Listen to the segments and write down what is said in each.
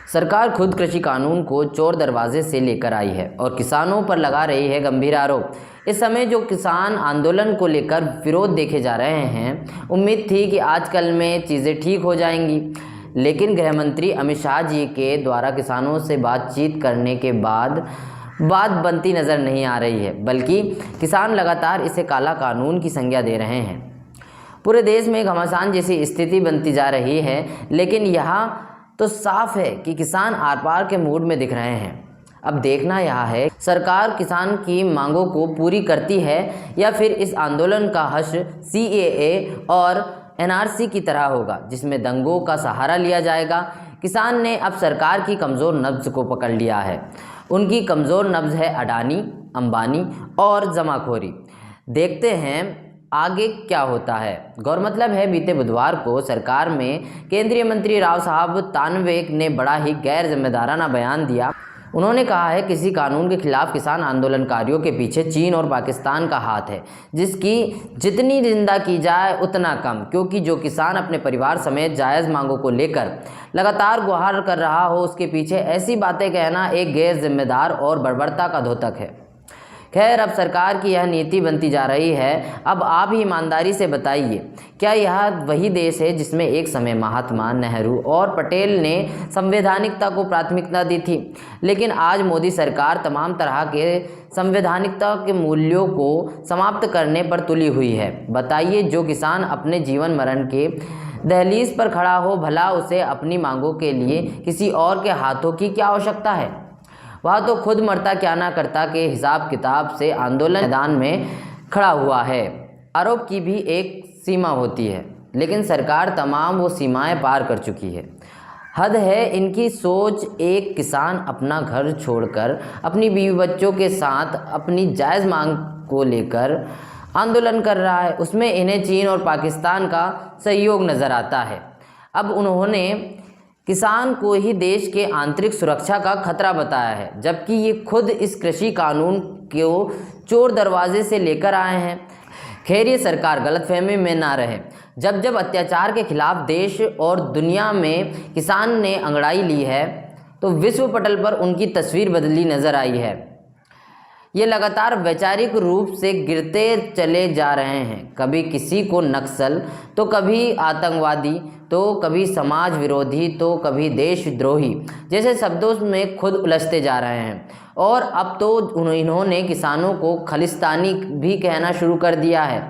सरकार खुद कृषि कानून को चोर दरवाजे से लेकर आई है और किसानों पर लगा रही है गंभीर आरोप। इस समय जो किसान आंदोलन को लेकर विरोध देखे जा रहे हैं, उम्मीद थी कि आजकल में चीज़ें ठीक हो जाएंगी, लेकिन गृह मंत्री अमित शाह जी के द्वारा किसानों से बातचीत करने के बाद बात बनती नज़र नहीं आ रही है, बल्कि किसान लगातार इसे काला कानून की संज्ञा दे रहे हैं। पूरे देश में घमासान जैसी स्थिति बनती जा रही है, लेकिन यहाँ तो साफ है कि किसान आर पार के मूड में दिख रहे हैं। अब देखना यह है सरकार किसान की मांगों को पूरी करती है या फिर इस आंदोलन का हश्र CAA और NRC की तरह होगा, जिसमें दंगों का सहारा लिया जाएगा। किसान ने अब सरकार की कमज़ोर नब्ज़ को पकड़ लिया है। उनकी कमज़ोर नब्ज़ है अडानी, अंबानी और जमाखोरी। देखते हैं आगे क्या होता है। गौरतलब है बीते बुधवार को सरकार में केंद्रीय मंत्री राव साहब तानवे ने बड़ा ही गैर जिम्मेदाराना बयान दिया। उन्होंने कहा है किसी कानून के खिलाफ किसान आंदोलनकारियों के पीछे चीन और पाकिस्तान का हाथ है, जिसकी जितनी निंदा की जाए उतना कम, क्योंकि जो किसान अपने परिवार समेत जायज़ मांगों को लेकर लगातार गुहार कर रहा हो, उसके पीछे ऐसी बातें कहना एक गैर जिम्मेदार और बर्बरता का द्योतक है। खैर, अब सरकार की यह नीति बनती जा रही है। अब आप ही ईमानदारी से बताइए, क्या यह वही देश है जिसमें एक समय महात्मा, नेहरू और पटेल ने संवैधानिकता को प्राथमिकता दी थी, लेकिन आज मोदी सरकार तमाम तरह के संवैधानिकता के मूल्यों को समाप्त करने पर तुली हुई है। बताइए, जो किसान अपने जीवन मरण के दहलीज पर खड़ा हो, भला उसे अपनी मांगों के लिए किसी और के हाथों की क्या आवश्यकता है? वह तो खुद मरता क्या ना करता के हिसाब किताब से आंदोलन मैदान में खड़ा हुआ है। आरोप की भी एक सीमा होती है, लेकिन सरकार तमाम वो सीमाएं पार कर चुकी है। हद है इनकी सोच। एक किसान अपना घर छोड़कर अपनी बीवी बच्चों के साथ अपनी जायज़ मांग को लेकर आंदोलन कर रहा है, उसमें इन्हें चीन और पाकिस्तान का सहयोग नज़र आता है। अब उन्होंने किसान को ही देश के आंतरिक सुरक्षा का खतरा बताया है, जबकि ये खुद इस कृषि कानून को चोर दरवाजे से लेकर आए हैं। खैर, ये सरकार गलतफहमी में ना रहे। जब जब अत्याचार के खिलाफ देश और दुनिया में किसान ने अंगड़ाई ली है, तो विश्व पटल पर उनकी तस्वीर बदली नज़र आई है। ये लगातार वैचारिक रूप से गिरते चले जा रहे हैं। कभी किसी को नक्सल, तो कभी आतंकवादी, तो कभी समाज विरोधी, तो कभी देशद्रोही जैसे शब्दों में खुद उलझते जा रहे हैं। और अब तो इन्होंने किसानों को खालिस्तानी भी कहना शुरू कर दिया है।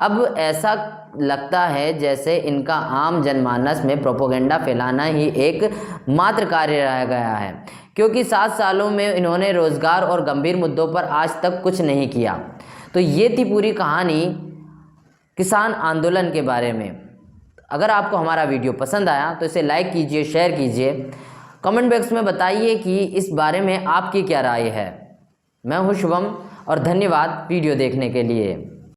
अब ऐसा लगता है जैसे इनका आम जनमानस में प्रोपेगेंडा फैलाना ही एक मात्र कार्य रह गया है, क्योंकि 7 सालों में इन्होंने रोज़गार और गंभीर मुद्दों पर आज तक कुछ नहीं किया। तो ये थी पूरी कहानी किसान आंदोलन के बारे में। अगर आपको हमारा वीडियो पसंद आया तो इसे लाइक कीजिए, शेयर कीजिए, कमेंट बॉक्स में बताइए कि इस बारे में आपकी क्या राय है। मैं हूँ शुभम और धन्यवाद वीडियो देखने के लिए।